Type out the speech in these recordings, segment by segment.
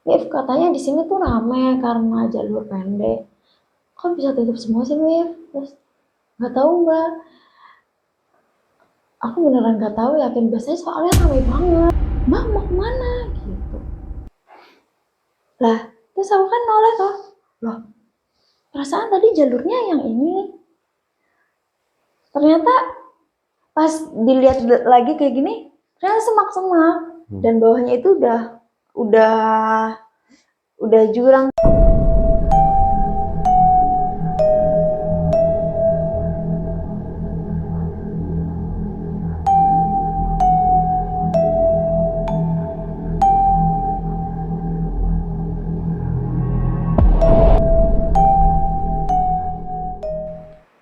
Mif, katanya di sini tuh rame karena jalur pendek. Kok bisa tutup semua sih, Mif? Terus nggak tahu mbak. Aku beneran nggak tahu, yakin biasanya soalnya ramai banget. Mbak mau kemana? Gitu. Lah, terus aku kan noleh toh. Loh, perasaan tadi jalurnya yang ini. Ternyata pas dilihat lagi kayak gini, ternyata semak-semak. Dan bawahnya itu udah udah jurang.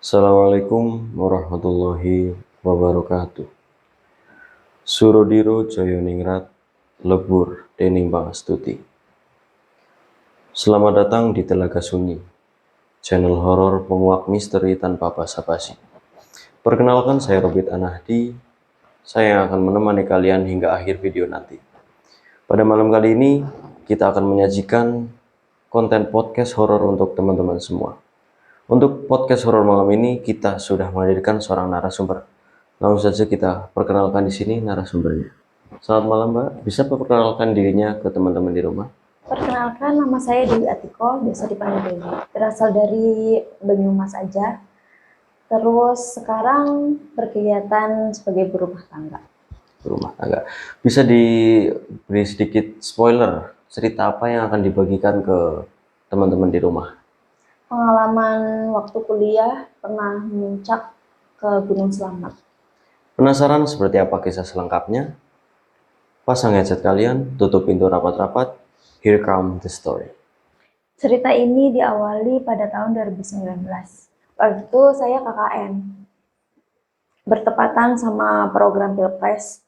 Assalamualaikum warahmatullahi wabarakatuh. Surodiro Joyoningrat Lebur Dening Pangastuti. Selamat datang di Telaga Sunyi, channel horor penguak misteri tanpa basa-basi. Perkenalkan, saya Robit Anahdi. Saya yang akan menemani kalian hingga akhir video nanti. Pada malam kali ini, kita akan menyajikan konten podcast horor untuk teman-teman semua. Untuk podcast horor malam ini, kita sudah menghadirkan seorang narasumber. Langsung saja kita perkenalkan di sini narasumbernya. Selamat malam Mbak, bisa perkenalkan dirinya ke teman-teman di rumah? Perkenalkan, nama saya Dewi Atiko, biasa dipanggil Dewi. Berasal dari Banyumas aja. Terus sekarang berkegiatan sebagai berumah tangga. Rumah tangga. Bisa diberi sedikit spoiler, cerita apa yang akan dibagikan ke teman-teman di rumah? Pengalaman waktu kuliah pernah memuncak ke Gunung Selamat. Penasaran seperti apa kisah selengkapnya? Pasang headset kalian, tutup pintu rapat-rapat. Here come the story. Cerita ini diawali pada tahun 2019. Waktu itu saya KKN. Bertepatan sama program Pilpres,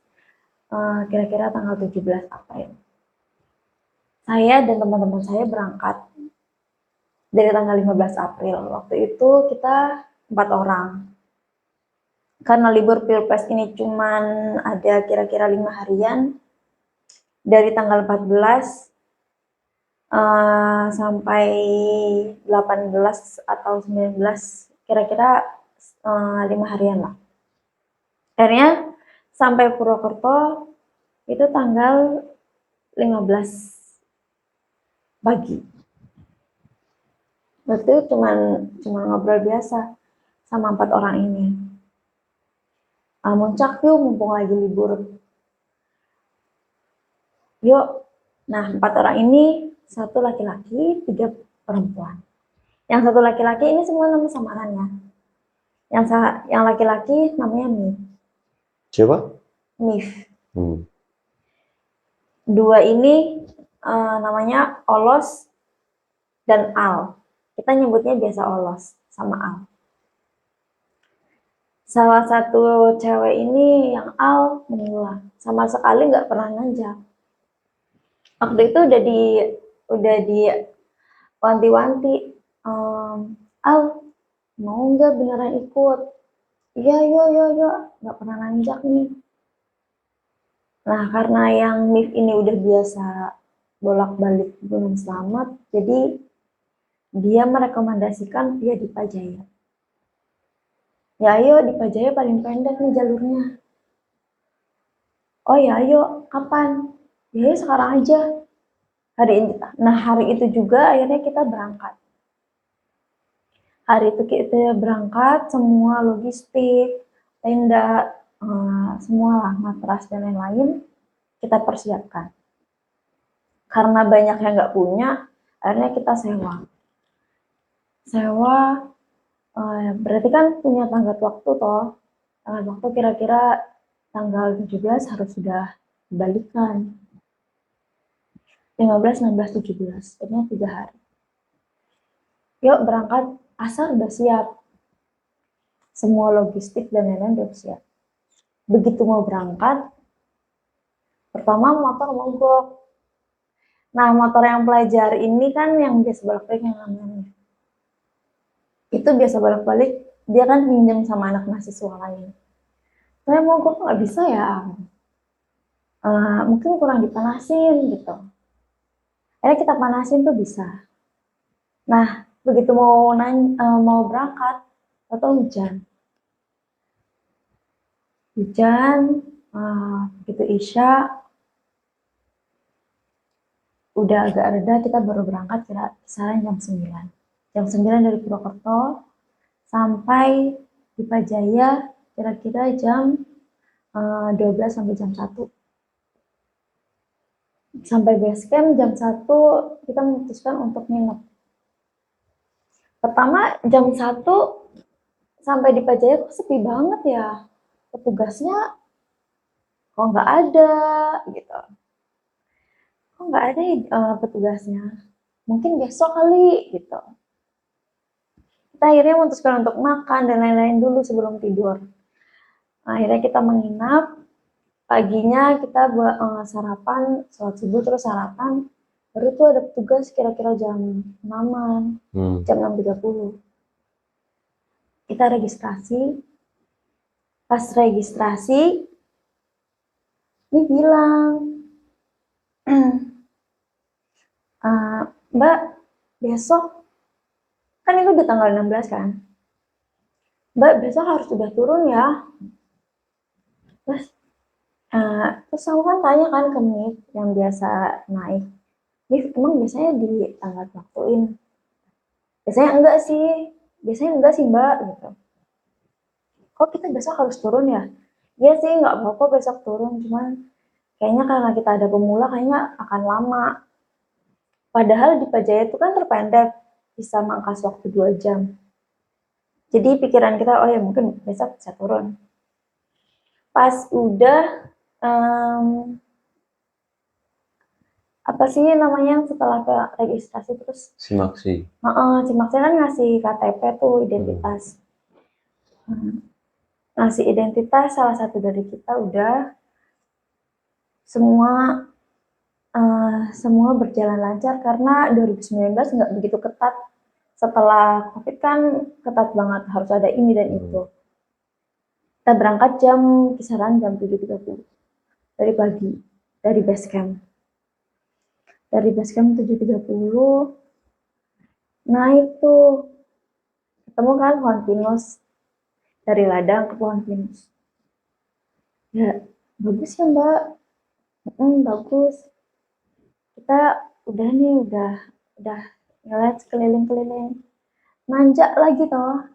kira-kira tanggal 17 April. Saya dan teman-teman saya berangkat dari tanggal 15 April. Waktu itu kita 4 orang. Karena libur Pilpres ini cuman ada kira-kira 5 harian, dari tanggal 14 sampai 18 atau 19, kira-kira 5 harian lah. Akhirnya sampai Purwokerto itu tanggal 15 pagi. Waktu itu cuma ngobrol biasa sama 4 orang ini. Muncak yuk, mumpung lagi libur. Yuk. Nah, 4 orang ini, 1 laki-laki, 3 perempuan. Yang 1 laki-laki ini semua nama samaran ya. Yang laki-laki namanya Mif. Siapa? Mif. Hmm. 2 ini namanya Olos dan Al. Kita nyebutnya biasa Olos sama Al. Salah satu cewek ini yang Al mengulang, sama sekali nggak pernah nanjak. Waktu itu udah di wanti-wanti, Al mau nggak beneran ikut? Iya, yo, nggak pernah nanjak nih. Nah, karena yang Mif ini udah biasa bolak-balik Gunung Selamat, jadi dia merekomendasikan via Dipajaya. Ya ayo, Dipajaya paling pendek nih jalurnya. Oh ya ayo, kapan? Ya ayo sekarang aja. Hari itu juga akhirnya kita berangkat. Hari itu kita berangkat, semua logistik, tenda, semua lah, matras dan lain-lain kita persiapkan. Karena banyak yang nggak punya, akhirnya kita sewa. Berarti kan punya tenggat waktu toh. Tenggat waktu kira-kira tanggal 17 harus sudah dibalikan. 15, 16, 17. Ini 3 hari. Yuk berangkat, asar udah siap. Semua logistik dan lain-lain udah siap. Begitu mau berangkat, pertama motor mogok. Nah, motor yang pelajar ini kan yang biasa bolak-balik yang namanya. Itu biasa bolak-balik, dia kan pinjam sama anak mahasiswa lain. Saya mogok nggak bisa ya, mungkin kurang dipanasin gitu. Akhirnya kita panasin tuh bisa. Nah, begitu mau berangkat, atau hujan. Hujan, begitu Isya, udah agak reda, kita baru berangkat kisaran jam 9. Jam 9 dari Purwokerto, sampai di Pajaya kira-kira jam 12 sampai jam 1. Sampai base camp jam 1 kita memutuskan untuk nginep. Pertama jam 1 sampai di Pajaya kok sepi banget ya. Petugasnya kok nggak ada gitu. Kok nggak ada petugasnya. Mungkin besok kali gitu. Kita akhirnya memutuskan untuk makan dan lain-lain dulu sebelum tidur. Akhirnya kita menginap. Paginya kita buat sarapan, sholat subuh terus sarapan. Baru tuh ada petugas kira-kira jam 6-an, jam 6.30. Kita registrasi. Pas registrasi, ini bilang, Mbak, besok, kan itu udah tanggal 16 kan? Mbak, besok harus sudah turun ya. Terus aku kan tanya kan ke Mif yang biasa naik. Mif, emang biasanya di tanggal waktuin? Biasanya enggak sih Mbak gitu. Kok kita besok harus turun ya? Iya sih nggak apa-apa besok turun, cuman kayaknya karena kita ada pemula kayaknya akan lama. Padahal di Pajaya itu kan terpendek, bisa mangkas waktu 2 jam. Jadi pikiran kita, oh ya mungkin besok bisa turun. Pas udah apa sih namanya setelah ke registrasi terus Simaksi. Simaksi kan ngasih KTP tuh identitas. Ngasih identitas salah satu dari kita udah semua berjalan lancar karena 2019 nggak begitu ketat. Setelah COVID kan ketat banget, harus ada ini dan itu. Kita berangkat kisaran jam 7.30 dari pagi, dari base camp. Dari base camp 7.30 naik tuh, ketemu kan pohon pinus, dari ladang ke pohon pinus. Ya, bagus ya Mbak. Bagus. Kita udah ngeliat sekeliling-keliling. Nanjak lagi toh.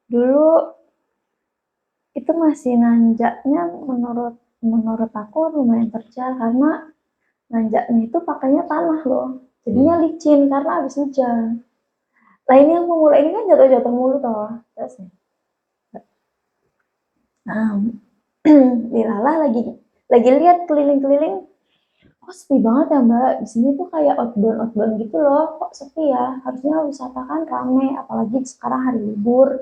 Dulu itu masih nanjaknya menurut aku lumayan terjal karena nanjaknya itu pakainya tanah loh. Jadinya licin karena habis hujan. Lah ini yang pemula ini kan jatuh-jatuh mulu toh. Terus Lilala lagi lihat keliling-keliling, kok sepi banget ya Mbak. Di sini tuh kayak outbound gitu loh. Kok sepi ya? Harusnya wisata kan rame, apalagi sekarang hari libur.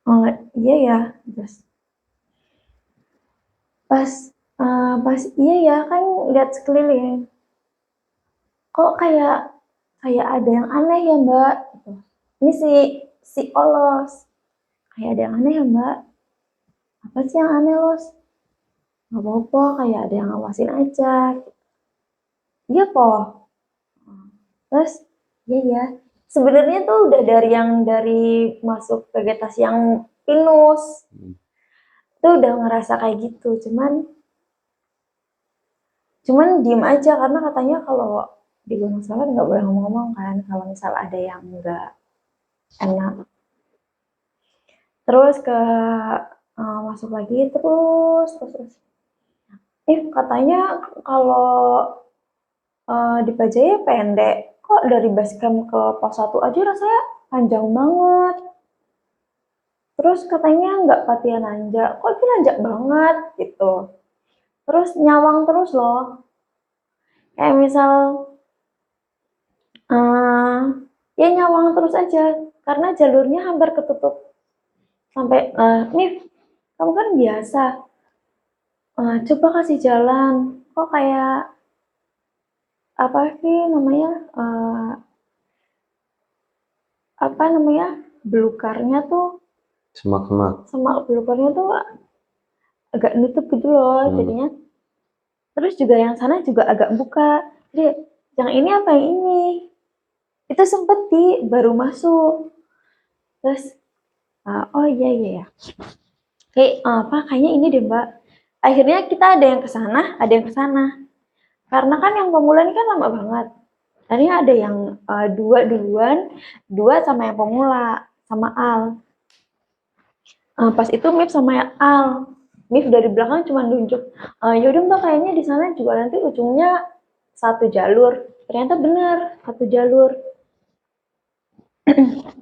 Oh iya ya, terus pas iya ya kan lihat sekeliling. Kok kayak ada yang aneh ya Mbak? Gitu. Ini si Olos. Kayak ada yang aneh ya Mbak? Apa sih yang aneh Los? Nggak apa-apa, kayak ada yang ngawasin aja. Iya po. Terus iya ya. Sebenarnya tuh udah dari masuk vegetasi yang pinus. Tuh udah ngerasa kayak gitu. Cuman diem aja karena katanya kalau di Gunung Selamet nggak boleh ngomong-ngomong kan kalau misal ada yang nggak enak. Terus masuk lagi terus. Katanya kalau di Pajaya pendek. Kok dari base camp ke pos 1 aja rasanya panjang banget. Terus katanya nggak latihan nanjak. Kok itu nanjak banget gitu. Terus nyawang terus loh. Kayak misal ya nyawang terus aja. Karena jalurnya hampir ketutup. Sampai, nih kamu kan biasa. Coba kasih jalan. Kok kayak apa sih namanya belukarnya tuh Semak-semak. belukarnya tuh agak nutup gitu loh jadinya Terus juga yang sana juga agak buka. Jadi yang ini apa yang ini? Itu sempet baru masuk. Terus oh iya iya ya. Apa kayaknya ini deh Mbak. Akhirnya kita ada yang ke sana, ada yang ke sana. Karena kan yang pemula ini kan lama banget. Tadinya ada yang dua duluan, dua sama yang pemula, sama Al. Pas itu Mif sama Al. Mif dari belakang cuma nunjuk, yaudah Mbak kayaknya di sana juga nanti ujungnya satu jalur. Ternyata benar, satu jalur.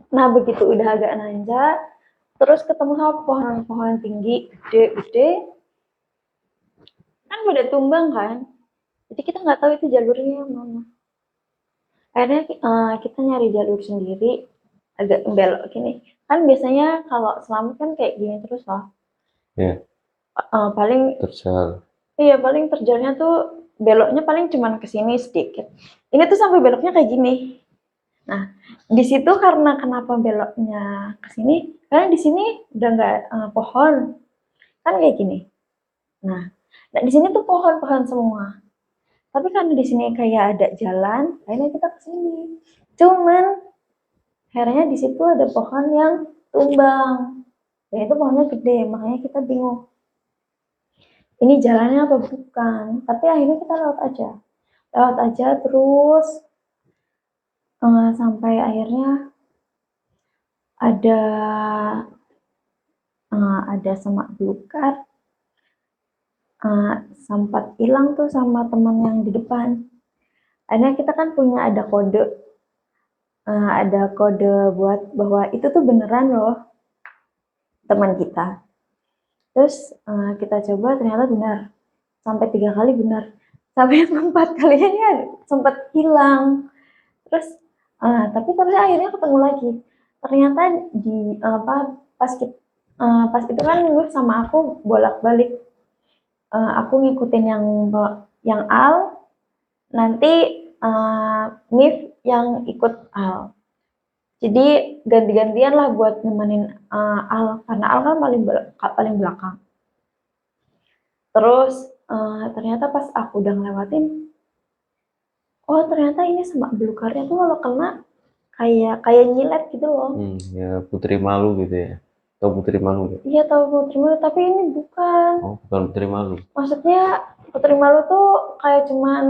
Nah begitu udah agak nanjak, terus ketemu sama pohon-pohon tinggi, gede-gede, kan udah tumbang kan. Jadi kita nggak tahu itu jalurnya yang mana. Akhirnya kita nyari jalur sendiri, agak belok gini. Kan biasanya kalau selamat kan kayak gini terus loh. Ya, Paling terjal. iya paling terjalnya tuh beloknya paling cuman ke sini sedikit. Ini tuh sampai beloknya kayak gini. Nah, di situ karena kenapa beloknya ke sini? Karena di sini udah nggak pohon, kan kayak gini. Nah, di sini tuh pohon-pohon semua. Tapi karena di sini kayak ada jalan, akhirnya kita ke sini. Cuman akhirnya di situ ada pohon yang tumbang. Dan itu pohonnya gede, makanya kita bingung. Ini jalannya apa bukan? Tapi akhirnya kita lewat aja. Lewat aja terus sampai akhirnya ada semak belukar. Sempat hilang tuh sama teman yang di depan. Akhirnya kita kan punya ada kode buat bahwa itu tuh beneran loh teman kita. Terus kita coba ternyata benar. Sampai 3 kali benar. Sampai yang keempat kalinya sempat hilang. Terus tapi terus akhirnya ketemu lagi. Ternyata di apa pas itu kan gue sama aku bolak-balik. Aku ngikutin yang Al, nanti Mif yang ikut Al. Jadi ganti-gantian lah buat nemenin Al karena Al kan paling belakang. Terus ternyata pas aku udah ngelewatin, oh ternyata ini semak belukarnya tuh kalau kena kayak nyilet gitu loh. Ya Putri Malu gitu ya. Atau Putri Malu ya? Iya tahu Putri Malu, tapi ini bukan. Oh, bukan Putri Malu. Maksudnya Putri Malu tuh kayak cuman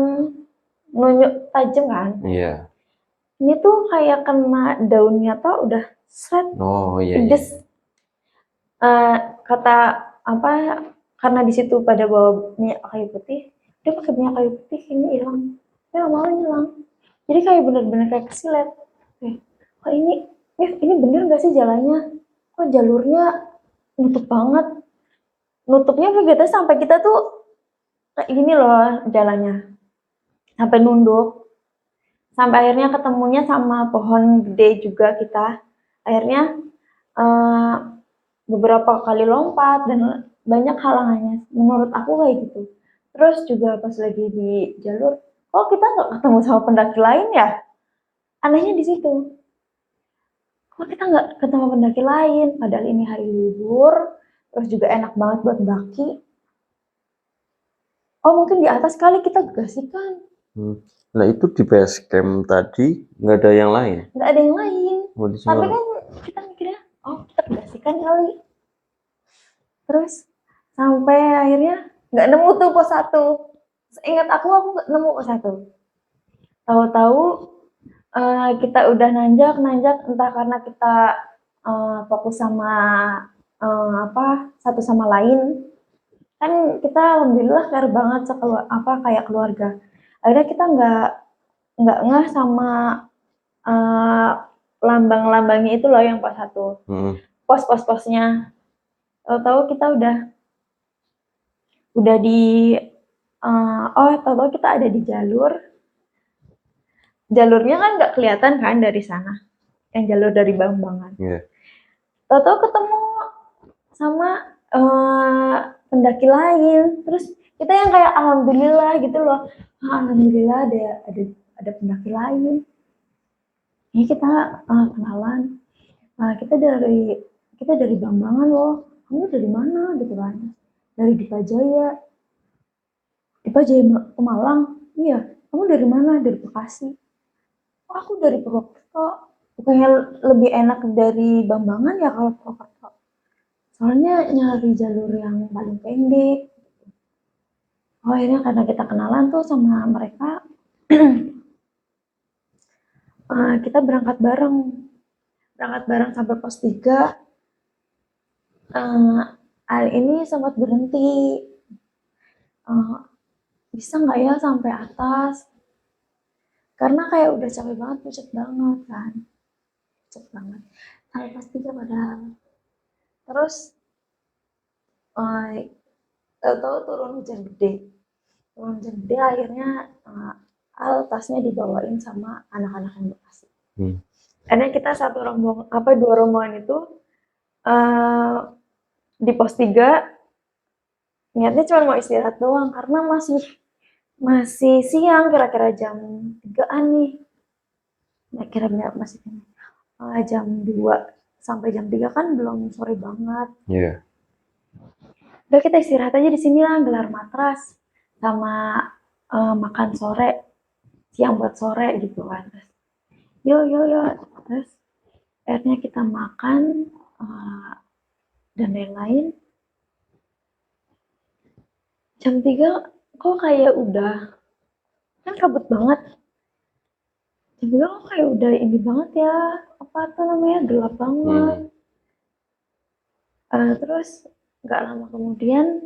nunjuk tajam kan. Iya. Ini tuh kayak kena daunnya tuh udah set, Oh iya iya. pedes. Kata apa? Karena di situ pada bawa minyak kayu putih, dia pakai minyak kayu putih ini hilang. Ya lama hilang. Jadi kayak bener-bener kayak kesilet. Kok ini bener gak sih jalannya? Kok jalurnya nutup banget? Nutupnya begitu sampai kita tuh kayak gini loh jalannya. Sampai nunduk. Sampai akhirnya ketemunya sama pohon gede juga kita. Akhirnya eh, beberapa kali lompat dan banyak halangannya. Menurut aku kayak gitu. Terus juga pas lagi di jalur, kok kita nggak ketemu sama pendaki lain ya? Anehnya di situ. Kok kita nggak ketemu pendaki lain? Padahal ini hari libur, terus juga enak banget buat daki. Oh mungkin di atas kali kita gaskan. Nah itu di base camp tadi nggak ada yang lain? Nggak ada yang lain. Oh, di Tapi Semarang. kan kita mikirnya, oh kita gaskan kali. Terus sampai akhirnya nggak nemu tuh pos 1. Ingat aku nggak nemu pos 1. Tahu-tahu kita udah nanjak entah karena kita fokus sama satu sama lain. Kan kita alhamdulillah care banget kayak keluarga. Akhirnya kita nggak ngeh sama uh, lambang-lambangnya itu loh yang pos 1. Pos-pos-posnya. Tahu-tahu kita udah di tahu-tahu kita ada di jalurnya kan nggak kelihatan kan dari sana, yang jalur dari Bambangan. Tahu-tahu ketemu sama pendaki lain, terus kita yang kayak alhamdulillah gitu loh, alhamdulillah ada pendaki lain. Ini kita kenalan, kita dari Bambangan loh, kamu dari mana gitu kan? Dari Dipajaya. ke Malang? Iya. Kamu dari mana? Dari Bekasi. Oh, aku dari Purwokerto. Bukannya lebih enak dari Bambangan ya kalau Purwokerto? Soalnya nyari jalur yang paling pendek. Oh, akhirnya karena kita kenalan tuh sama mereka, kita berangkat bareng. Berangkat bareng sampai pos 3. Al ini sempat berhenti. Eh, Bisa nggak ya sampai atas? Karena kayak udah capek banget, pucat banget kan. Pucat banget. Sampai pos 3 padahal. Terus, eh, tahu-tahu turun hujan gede. Turun hujan gede akhirnya Al tasnya dibawain sama anak-anak yang Bekasi. Karena kita dua rombongan itu uh, di pos 3 niatnya cuma mau istirahat doang karena masih siang, kira-kira jam 3-an nih. Nah, kira-kira masih jam 2 sampai jam 3 kan belum sore banget. Iya. Udah kita istirahat aja di sini lah, gelar matras sama makan sore, siang buat sore gitu kan. Terus, yuk. Terus akhirnya kita makan dan lain-lain. Jam 3 kok kayak udah, kan kabut banget. Jam 3 kok kayak udah ini banget ya, apa tuh namanya, gelap banget. Terus gak lama kemudian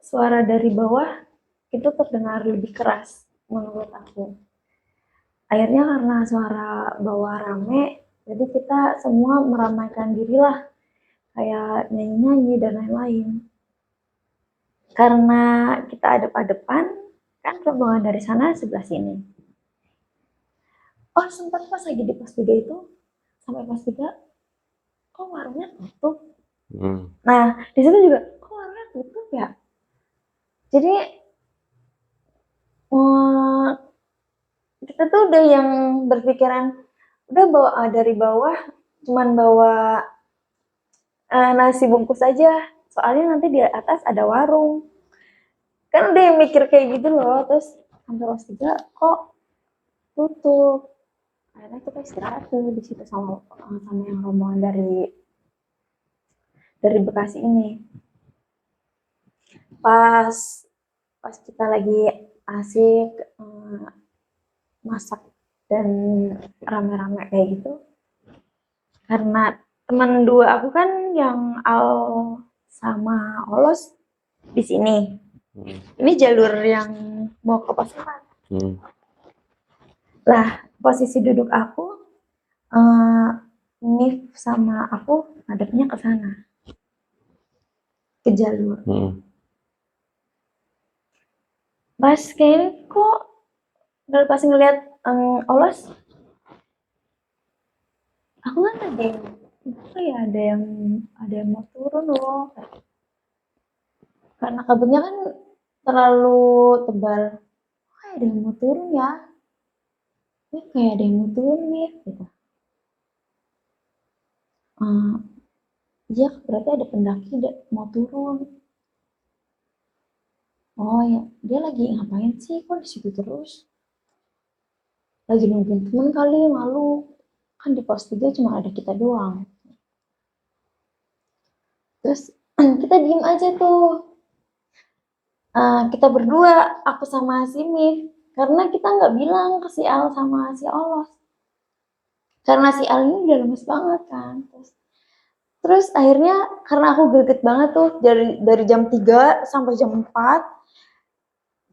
suara dari bawah itu terdengar lebih keras menurut aku. Akhirnya karena suara bawah rame, jadi kita semua meramaikan diri lah, kayak nyanyi-nyanyi dan lain-lain. Karena kita adep-adepan, kan rombongan dari sana sebelah sini. Oh, sempat pas lagi di pos 3 itu, sampai pos 3, kok warungnya tutup? Nah, di situ juga, kok warungnya tutup ya? Jadi, kita tuh udah yang berpikiran, udah bawa dari bawah, cuman bawa nasi bungkus aja. Soalnya nanti di atas ada warung. Kan udah yang mikir kayak gitu loh. Terus sampai pos 3 kok tutup. Akhirnya kita istirahat tuh di situ sama yang rombongan dari Bekasi ini. Pas kita lagi asik masak dan rame-rame kayak gitu, karena teman dua aku kan yang Al sama Olos di sini. Ini jalur yang mau ke Pasuruan. Lah, posisi duduk aku, Nif sama aku ngadepnya ke sana, ke jalur. Pas kayaknya kok pas ngeliat Olos, aku kan ada yang mau turun loh. Karena kabutnya kan terlalu tebal, kayak ada yang mau turun ya. Kayak ada yang mau turun nih, gitu. Iya, berarti ada pendaki mau turun. Oh ya, dia lagi ngapain sih? Kok di situ terus? Lagi nungguin temen kali, malu. Kan di pos 3 cuma ada kita doang. Terus kita diem aja tuh. Kita berdua, aku sama si Mif. Karena kita nggak bilang ke si Al sama si Olos. Karena si Al ini udah lemes banget kan. Terus akhirnya karena aku greget banget tuh dari jam 3 sampai jam 4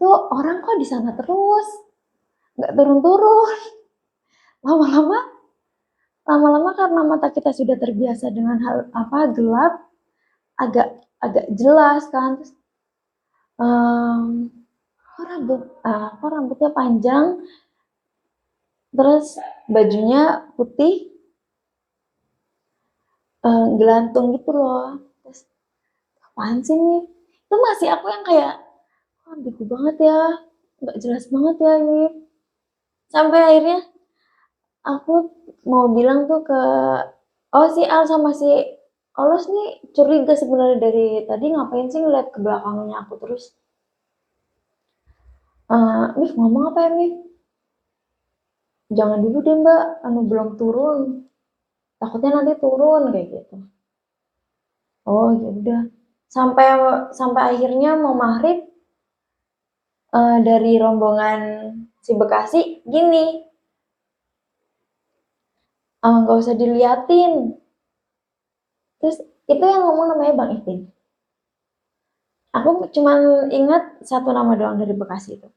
tuh orang kok di sana terus, nggak turun-turun. Lama-lama karena mata kita sudah terbiasa dengan hal gelap, agak jelas kan. Terus, rambutnya panjang, terus bajunya putih, gelantung gitu loh. Terus apaan sih nih? Itu masih aku yang kayak, ambigu banget ya, nggak jelas banget ya ini. Sampai akhirnya aku mau bilang tuh ke si Al sama si Olos nih curiga sebenarnya dari tadi, ngapain sih ngeliat ke belakangnya aku terus. Mif ngomong apa ya Mif? Jangan dulu deh Mbak, belum turun. Takutnya nanti turun kayak gitu. Oh ya udah. Sampai sampai akhirnya mau maghrib, dari rombongan si Bekasi gini, nggak usah diliatin. Terus itu yang ngomong namanya Bang Ipin. Aku cuma ingat satu nama doang dari Bekasi itu.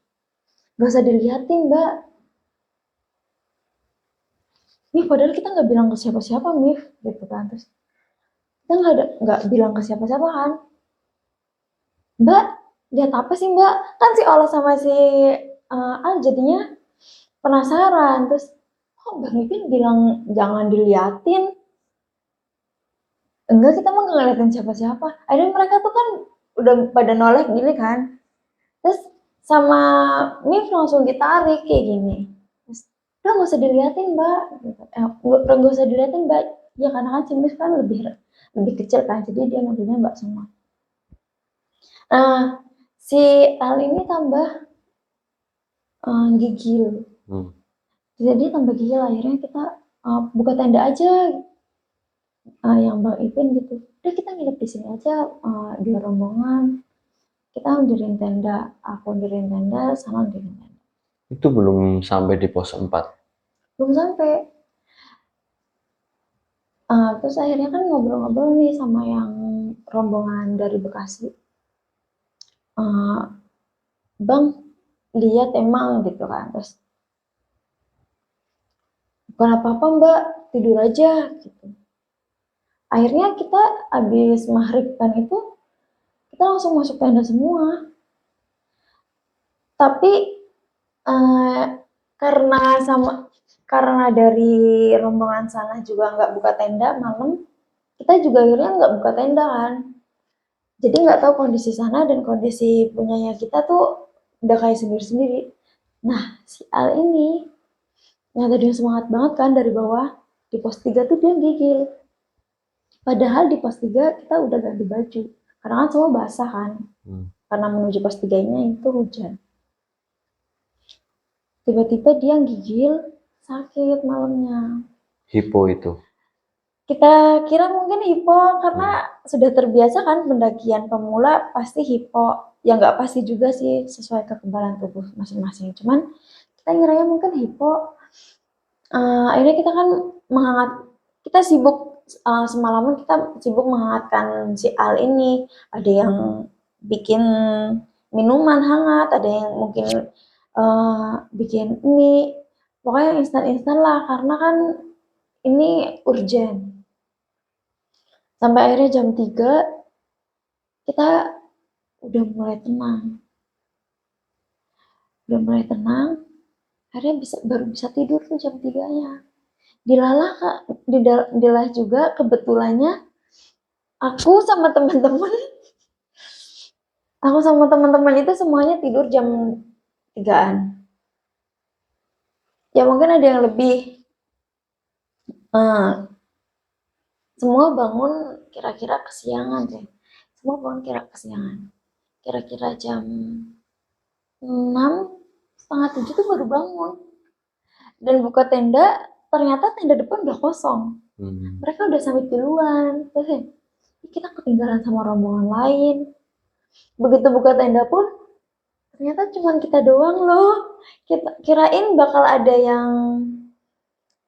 Gak usah diliatin Mbak. Mif padahal kita nggak bilang ke siapa-siapa Mif gitu kan. Terus kita nggak bilang ke siapa-siapa kan. Mbak lihat apa sih Mbak? Kan si Ola sama si Al jadinya penasaran. Terus kok Bang Ipin bilang jangan diliatin? Enggak, kita mah nggak ngeliatin siapa-siapa. Akhirnya mereka tuh kan udah pada noleh gini kan. Terus sama Mif langsung ditarik kayak gini. Terus, udah nggak usah diliatin Mbak. Nggak usah diliatin Mbak. Ya karena kan si Mif kan lebih lebih kecil kan, jadi dia manggilnya Mbak semua. Nah, si Al ini tambah gigil. Jadi tambah gigil, akhirnya kita buka tenda aja, yang Bang Ipin gitu. Udah kita nginep di sini aja, di rombongan. Kita diriin tenda, aku diriin tenda, sama diriin tenda. Itu belum sampai di pos 4. Belum sampai. Terus akhirnya kan ngobrol-ngobrol nih sama yang rombongan dari Bekasi. Bang, lihat emang gitu kan. Terus bukan apa-apa Mbak, tidur aja gitu. Akhirnya kita habis maghrib kan itu, kita langsung masuk tenda semua. Tapi eh, karena karena dari rombongan sana juga nggak buka tenda malam, kita juga akhirnya nggak buka tenda kan. Jadi nggak tahu kondisi sana dan kondisi punyanya kita tuh udah kayak sendiri-sendiri. Nah, si Al ini yang tadinya semangat banget kan dari bawah, di pos 3 tuh dia gigil. Padahal di pos 3 kita udah ganti baju. Karena kan semua basah kan. Karena menuju pos 3-nya itu hujan. Tiba-tiba dia gigil, sakit malamnya. Hipo itu. Kita kira mungkin hipo karena sudah terbiasa kan pendakian pemula pasti hipo. Ya nggak pasti juga sih sesuai kekebalan tubuh masing-masing. Cuman kita ngiranya mungkin hipo. Akhirnya kita kan kita sibuk, semalaman kita sibuk menghangatkan si Al ini. Ada yang bikin minuman hangat, ada yang mungkin bikin mie. Pokoknya instan-instan lah karena kan ini urgent. Sampai akhirnya jam 3 kita udah mulai tenang. Akhirnya baru bisa tidur tuh jam 3-nya. Dilalah Kak, dilah juga kebetulannya aku sama teman-teman itu semuanya tidur jam 3-an. Ya mungkin ada yang lebih. Semua bangun kira-kira kesiangan deh. Semua bangun kesiangan. Kira-kira jam 6, setengah 7 tuh baru bangun. Dan buka tenda, ternyata tenda depan udah kosong. Mereka udah sampai duluan. Terus kita ketinggalan sama rombongan lain. Begitu buka tenda pun, ternyata cuma kita doang loh. Kita kirain bakal ada yang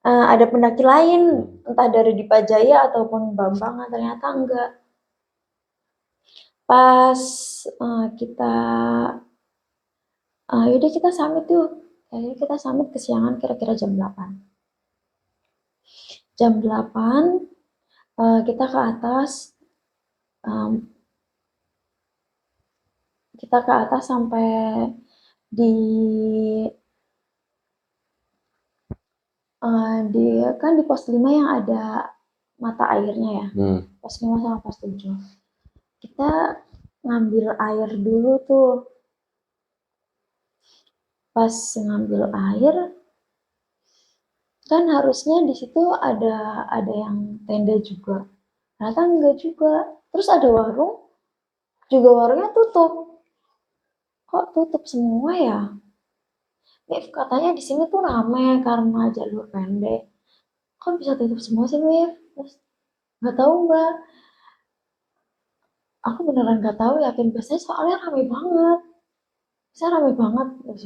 ada pendaki lain, entah dari Dipajaya ataupun Bambangan, ternyata enggak. Pas kita yaudah kita summit tuh. Akhirnya kita summit kesiangan kira-kira jam 8. Jam 8 kita ke atas. Kita ke atas sampai di kan di pos 5 yang ada mata airnya ya. Pos 5 sama pos 7. Kita ngambil air dulu tuh. Pas ngambil air kan harusnya di situ ada yang tenda juga. Ternyata enggak juga. Terus ada warung, juga warungnya tutup. Kok tutup semua ya? Mif, katanya di sini tuh rame karena jalur pendek. Kok bisa tutup semua sih, Mif? Terus, nggak tahu Mbak. Aku beneran nggak tahu, yakin biasanya soalnya rame banget. Bisa rame banget. Terus,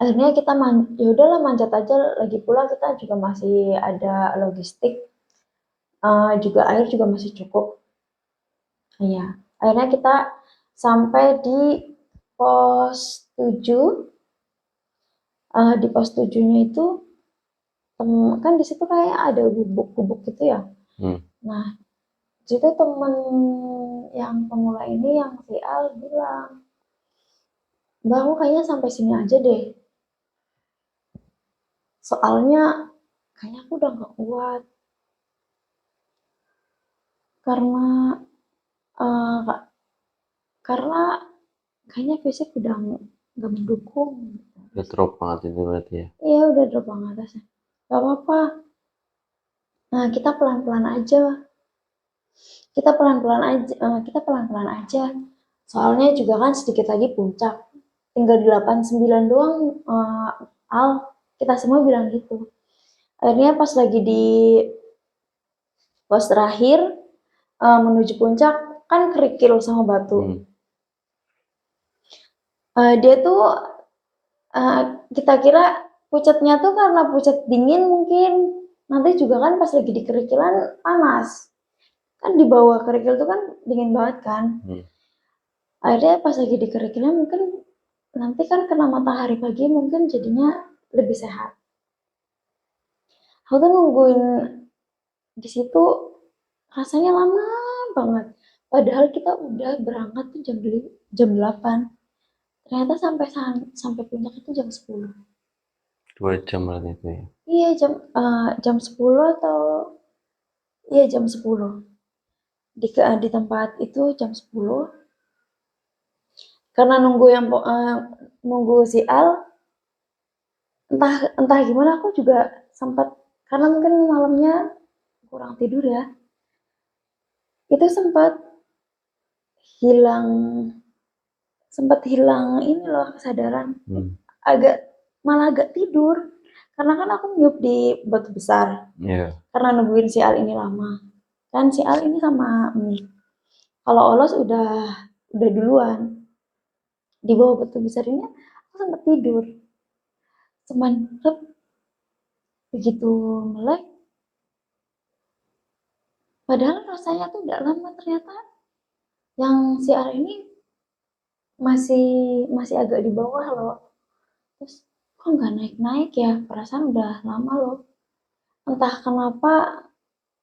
akhirnya kita ya udahlah manjat aja. Lagi pula kita juga masih ada logistik. Juga air juga masih cukup. Iya. Akhirnya kita sampai di pos 7. Di pos 7-nya itu kan di situ kayak ada gubuk-gubuk gitu ya. Hmm. Nah, situ temen yang pemula ini yang si Al bilang, Mbak aku kayaknya sampai sini aja deh. Soalnya kayaknya aku udah gak kuat. Karena uh, karena kayaknya fisik udah gak mendukung. Udah drop banget itu berarti ya. Iya udah drop banget atasnya. Gak apa-apa. Nah kita pelan-pelan aja. Kita pelan-pelan aja. Soalnya juga kan sedikit lagi puncak. Tinggal di 89 doang, Al. Kita semua bilang gitu. Akhirnya pas lagi di pos terakhir, menuju puncak, kan kerikil sama batu. Dia tuh, kita kira pucatnya tuh karena pucat dingin mungkin. Nanti juga kan pas lagi di kerikilan panas. Kan di bawah kerikil tuh kan dingin banget kan. Akhirnya pas lagi di kerikilnya mungkin nanti kan kena matahari pagi mungkin jadinya lebih sehat. Aku tuh nungguin di situ rasanya lama banget. Padahal kita udah berangkat tuh jam 8. Ternyata sampai puncak itu jam 10. 2 jam berarti itu ya. Iya jam 10 atau iya jam 10. Di tempat itu jam 10. Karena nunggu si Al, entah entah gimana aku juga sempat, karena mungkin malamnya kurang tidur ya. Itu hilang hilang ini loh kesadaran. Malah agak tidur. Karena kan aku nyup di batu besar. Karena nungguin si Al ini lama. Kan si Al ini sama Mi. Kalau Olos udah duluan. Di bawah batu besar ini aku sempat tidur. Cuman begitu melek. Padahal rasanya tuh udah lama ternyata. Yang si Al ini masih agak di bawah loh. Terus kok nggak naik-naik ya? Perasaan udah lama loh. Entah kenapa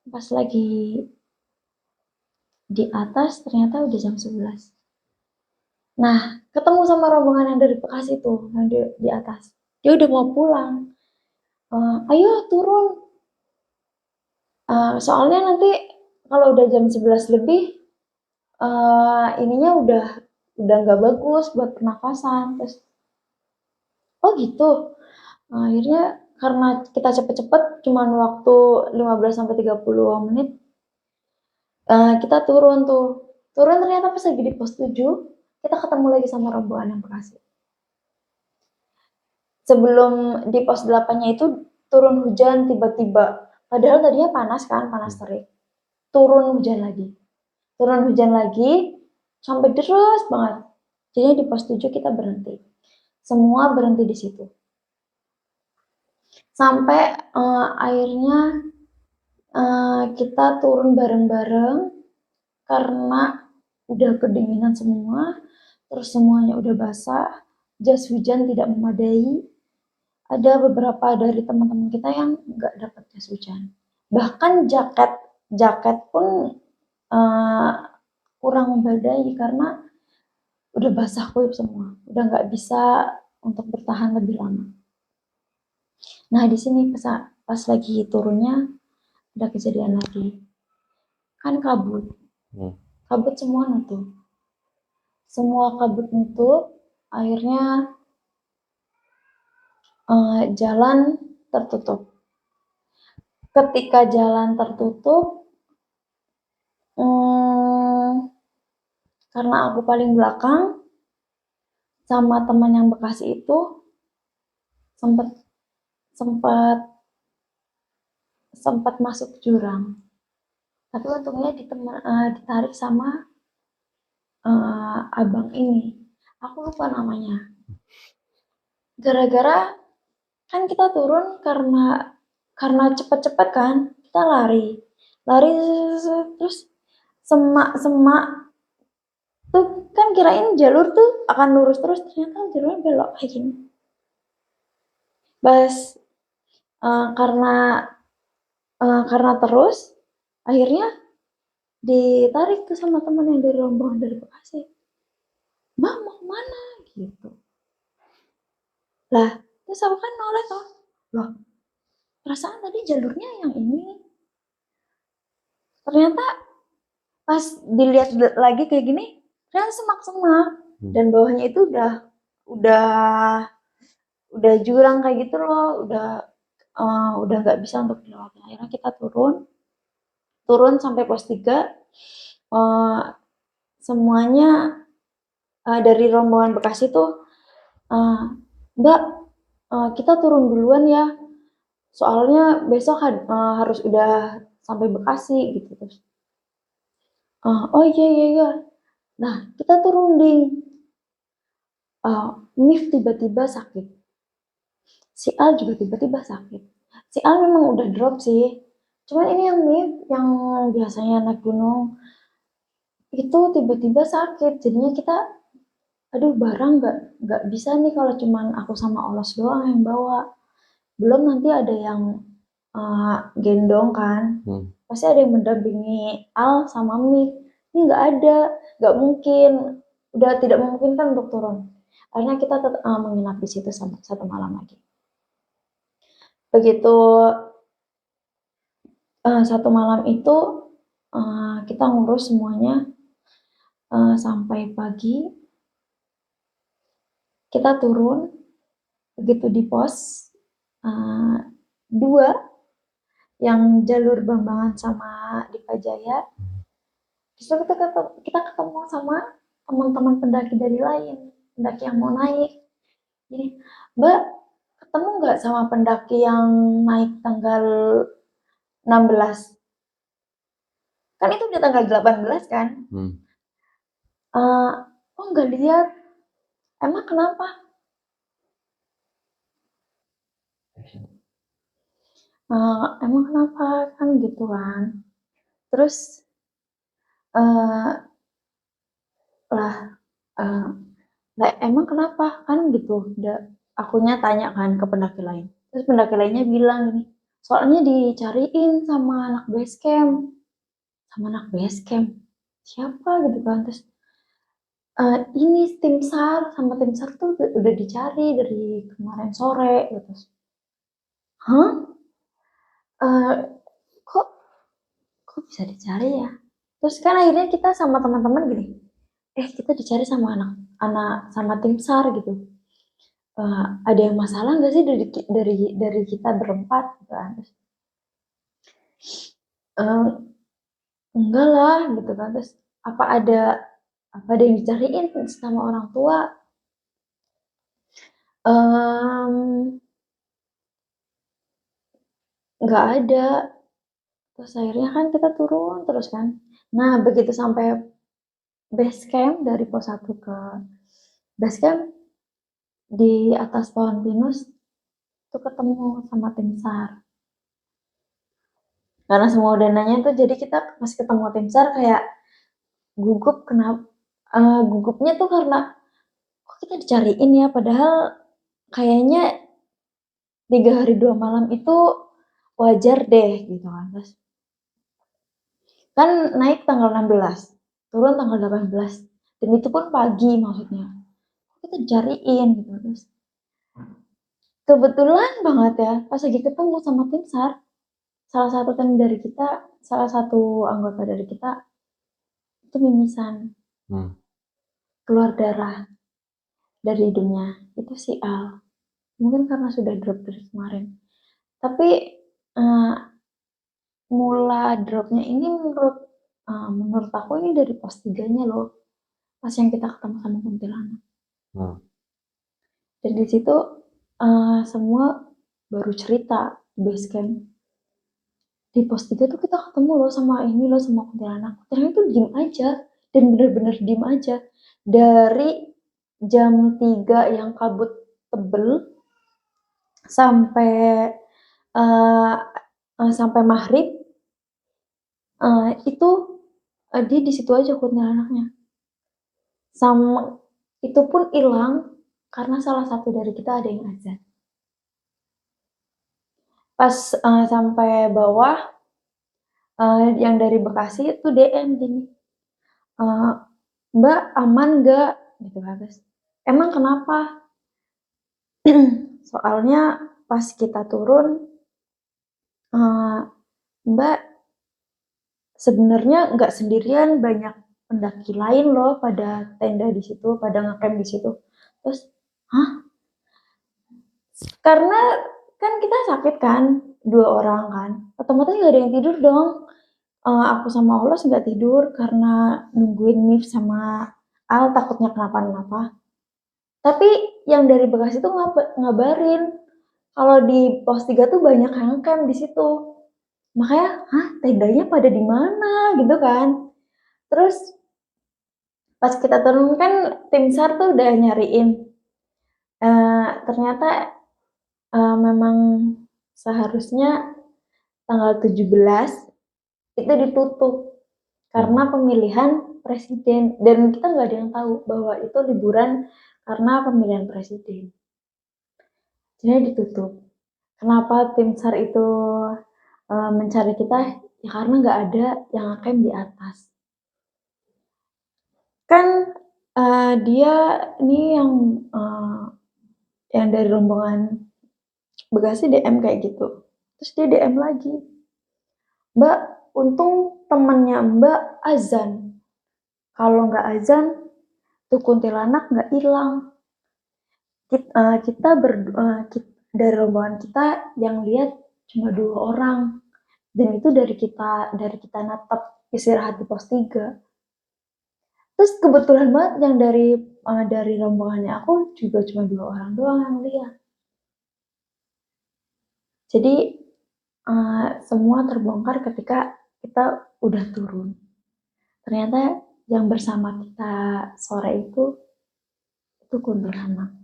pas lagi di atas ternyata udah jam 11. Nah, ketemu sama rombongan yang dari Bekasi tuh, yang di atas. Dia udah mau pulang. Ayo turun. Soalnya nanti kalau udah jam 11 lebih, ininya udah nggak bagus buat pernafasan. Terus, oh gitu. Akhirnya karena kita cepet-cepet, cuman waktu 15-30 menit, kita turun tuh. Turun ternyata pas lagi di pos 7, kita ketemu lagi sama rombongan yang Bekasi. Sebelum di pos 8-nya itu turun hujan tiba-tiba. Padahal tadinya panas kan, panas terik. Turun hujan lagi. Sampai deras banget. Jadi di pos 7 kita berhenti. Semua berhenti di situ. Sampai akhirnya kita turun bareng-bareng karena udah kedinginan semua, terus semuanya udah basah, jas hujan tidak memadai. Ada beberapa dari teman-teman kita yang nggak dapat jas hujan. Bahkan jaket pun kurang memadai karena udah basah kuyup semua, udah nggak bisa untuk bertahan lebih lama. Nah di sini pas lagi turunnya ada kejadian lagi, kan kabut semua nutup, akhirnya jalan tertutup. Ketika jalan tertutup, karena aku paling belakang, sama teman yang Bekasi itu sempat sempat sempat masuk jurang. Tapi untungnya ditarik sama abang ini. Aku lupa namanya. Gara-gara kan kita turun karena cepet-cepet kan, kita lari. Lari terus semak-semak tuh kan kirain jalur tuh akan lurus terus, ternyata jalurnya belok kayak gini. Bas karena terus akhirnya ditarik tuh sama teman yang dari rombongan dari Bekasi. Mbak mau kemana gitu. Lah terus aku kan noleh toh. Loh perasaan tadi jalurnya yang ini. Ternyata pas dilihat lagi kayak gini, ternyata semak-semak dan bawahnya itu udah jurang kayak gitu loh, udah nggak bisa untuk dilewati. Akhirnya kita turun sampai pos 3, semuanya dari rombongan Bekasi tuh, Mbak, kita turun duluan ya, soalnya besok harus udah sampai Bekasi gitu. Terus oh iya iya iya, nah kita turun ding. Mif tiba-tiba sakit, si Al juga tiba-tiba sakit. Si Al memang udah drop sih, cuman ini yang Mif yang biasanya naik gunung itu tiba-tiba sakit. Jadinya kita aduh barang nggak bisa nih kalau cuman aku sama Olos doang yang bawa, belum nanti ada yang gendong kan, pasti ada yang mendampingi Al sama Mif. Ini nggak ada, nggak mungkin, udah tidak memungkinkan untuk turun. Akhirnya kita tetap menginap di situ satu malam lagi. Begitu satu malam itu kita ngurus semuanya sampai pagi. Kita turun, begitu di pos 2 yang jalur Bambangan sama Dipajaya. Terus kita ketemu sama teman-teman pendaki dari lain, pendaki yang mau naik. Jadi, Mbak, ketemu nggak sama pendaki yang naik tanggal 16? Kan itu udah tanggal 18 kan? Oh nggak lihat. Emang kenapa? Emang kenapa kan gitu kan? Terus lah emang kenapa kan gitu? Akunya tanya kan ke pendaki lain. Terus pendaki lainnya bilang gini, soalnya dicariin sama anak base camp. Sama anak base camp? Siapa gitu kan? Terus ini tim SAR, sama tim SAR tuh udah dicari dari kemarin sore gitu. Hah? Kok bisa dicari ya? Terus kan akhirnya kita sama teman-teman gini, kita dicari sama anak sama tim SAR gitu. Ada yang masalah nggak sih dari kita berempat gitu kan? Terus, enggak lah gitu kan. Terus apa ada yang dicariin sama orang tua? Nggak ada. Terus akhirnya kan kita turun terus kan. Nah begitu sampai base camp, dari pos 1 ke base camp, di atas pohon pinus tuh ketemu sama tim SAR. Karena semua udah nanya tuh, jadi kita pas ketemu tim SAR kayak gugup. Kenapa? Gugupnya tuh karena kok kita dicariin ya, padahal kayaknya 3 hari 2 malam itu wajar deh gitu kan. Terus kan naik tanggal 16, turun tanggal 18, dan itu pun pagi maksudnya. Kita dicariin gitu. Terus kebetulan banget ya, pas lagi ketemu sama tim SAR, salah satu anggota dari kita itu mimisan, keluar darah dari hidungnya. Itu si Al, mungkin karena sudah drop dari kemarin. Tapi mula dropnya ini menurut aku ini dari pos 3-nya loh, pas yang kita ketemu sama kuntilanak. Dan di situ semua baru cerita di base camp. Di pos 3 tuh kita ketemu loh sama ini loh, sama kuntilanak. Kuntilanak tuh diem aja, dan bener-bener diem aja. Dari jam 3 yang kabut tebel sampai sampai maghrib, itu dia di situ aja kuntilanaknya. Sama itu pun hilang karena salah satu dari kita ada yang azan. Pas sampai bawah, yang dari Bekasi itu DM gini, Mbak aman gak? Gitu kan, terus emang kenapa? Soalnya pas kita turun, Mbak sebenarnya nggak sendirian, banyak pendaki lain loh pada tenda di situ, pada ngecamp di situ. Terus, hah? Karena kan kita sakit kan, 2 orang kan, otomatis nggak ada yang tidur dong. Aku sama Olos nggak tidur karena nungguin Mif sama Al takutnya kenapa-napa. Tapi yang dari Bekasi tuh ngabarin kalau di pos 3 tuh banyak yang camp di situ. Makanya, hah, tendanya pada di mana gitu kan. Terus pas kita turun kan tim SAR tuh udah nyariin. Ternyata memang seharusnya tanggal 17 itu ditutup karena pemilihan presiden, dan kita nggak ada yang tahu bahwa itu liburan karena pemilihan presiden. Jadi ditutup. Kenapa tim SAR itu mencari kita? Ya karena nggak ada yang camp di atas. Kan dia ini yang dari rombongan Bekasi DM kayak gitu. Terus dia DM lagi, Mbak, untung temennya Mbak azan. Kalau nggak azan, tuh kuntilanak nggak hilang. Kita dari rombongan kita yang lihat cuma 2 orang, dan itu dari kita natap istirahat di pos 3. Terus kebetulan banget yang dari rombongannya aku juga cuma 2 orang doang yang lihat. Jadi semua terbongkar ketika kita udah turun. Ternyata yang bersama kita sore itu kuntilanak.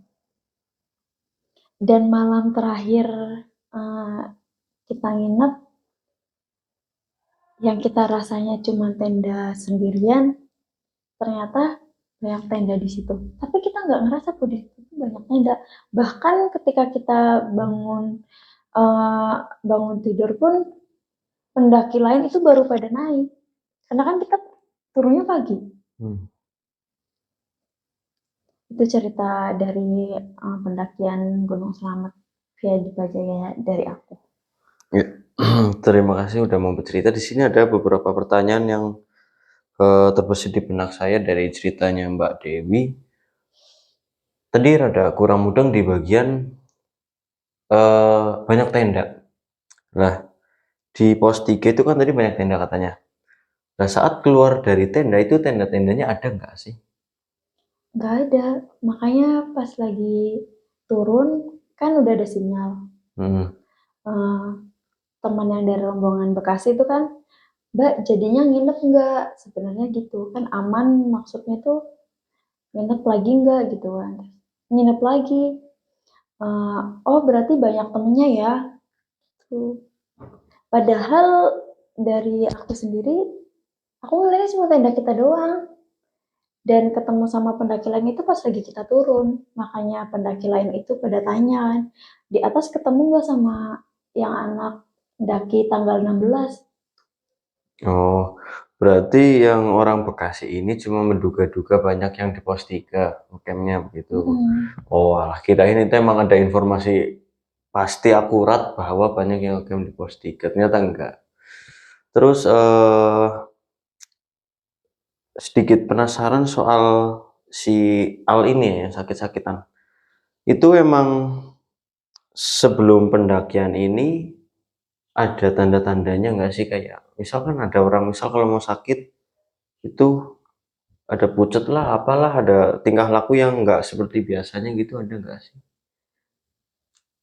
Dan malam terakhir kita nginep, yang kita rasanya cuma tenda sendirian, ternyata banyak tenda di situ. Tapi kita nggak ngerasa kok di situ banyak tenda. Bahkan ketika kita bangun tidur pun, pendaki lain itu baru pada naik. Karena kan kita turunnya pagi. Itu cerita dari pendakian Gunung Selamat via Dipajaya dari aku. Ya, terima kasih udah mau bercerita. Di sini ada beberapa pertanyaan yang terbesit di benak saya dari ceritanya Mbak Dewi. Tadi rada kurang mudeng di bagian banyak tenda. Nah, di pos 3 itu kan tadi banyak tenda katanya. Nah, saat keluar dari tenda itu tenda-tendanya ada nggak sih? Nggak ada, makanya pas lagi turun kan udah ada sinyal. Teman yang dari rombongan Bekasi itu kan, Mbak jadinya nginep nggak? Sebenarnya gitu kan, aman, maksudnya tuh nginep lagi nggak gitu kan. Nginep lagi. Oh berarti banyak temennya ya. Tuh. Padahal dari aku sendiri, aku ngeliatnya cuma tenda kita doang. Dan ketemu sama pendaki lain itu pas lagi kita turun. Makanya pendaki lain itu pada tanya, di atas ketemu nggak sama yang anak daki tanggal 16? Oh, berarti yang orang Bekasi ini cuma menduga-duga banyak yang di pos 3 campnya begitu. Oh, alah, kirain itu emang ada informasi pasti akurat bahwa banyak yang camp di pos 3. Ternyata enggak. Terus sedikit penasaran soal si Al ini ya, yang sakit-sakitan. Itu emang sebelum pendakian ini ada tanda-tandanya nggak sih, kayak misalkan ada orang misal kalau mau sakit itu ada pucet lah, apalah, ada tingkah laku yang nggak seperti biasanya gitu, ada nggak sih?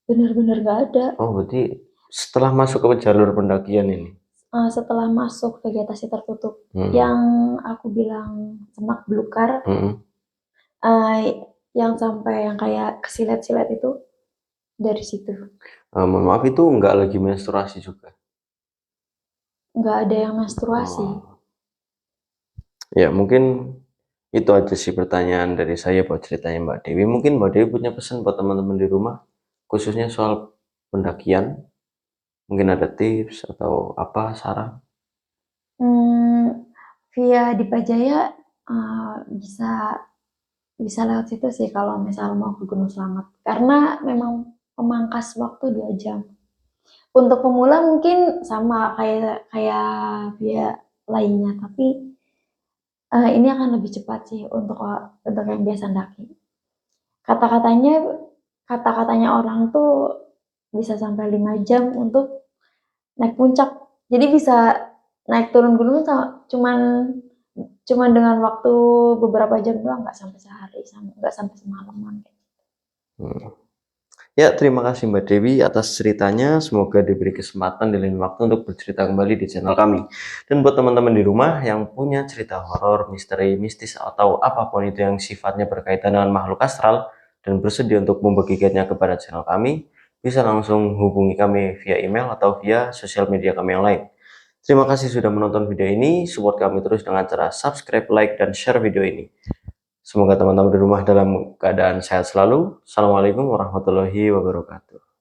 bener-bener nggak ada. Oh, berarti setelah masuk ke jalur pendakian ini. Setelah masuk vegetasi tertutup Hmm. yang aku bilang semak belukar, Mm-mm. eh, yang sampai yang kayak kesilet-silet itu dari situ. Mohon maaf, itu nggak lagi menstruasi juga. Nggak ada yang menstruasi. Oh. Ya, mungkin itu aja sih pertanyaan dari saya buat ceritanya Mbak Dewi. Mungkin Mbak Dewi punya pesan buat teman-teman di rumah, khususnya soal pendakian. Mungkin ada tips atau apa saran? Hmm, via Dipajaya bisa bisa lewat situ sih kalau misal mau ke Gunung Slamet. Karena memang memangkas waktu 2 jam. Untuk pemula mungkin sama kayak kayak via lainnya, tapi ini akan lebih cepat sih untuk yang biasa daki. Kata-katanya kata-katanya orang tuh bisa sampai 5 jam untuk naik puncak. Jadi bisa naik turun gunung cuman cuman dengan waktu beberapa jam doang, nggak sampai sehari, nggak sampai semalaman. Hmm. Ya, terima kasih Mbak Dewi atas ceritanya. Semoga diberi kesempatan di lain waktu untuk bercerita kembali di channel kami. Dan buat teman-teman di rumah yang punya cerita horor, misteri, mistis, atau apapun itu yang sifatnya berkaitan dengan makhluk astral dan bersedia untuk membagikannya kepada channel kami, bisa langsung hubungi kami via email atau via sosial media kami yang lain. Terima kasih sudah menonton video ini. Support kami terus dengan cara subscribe, like, dan share video ini. Semoga teman-teman di rumah dalam keadaan sehat selalu. Assalamualaikum warahmatullahi wabarakatuh.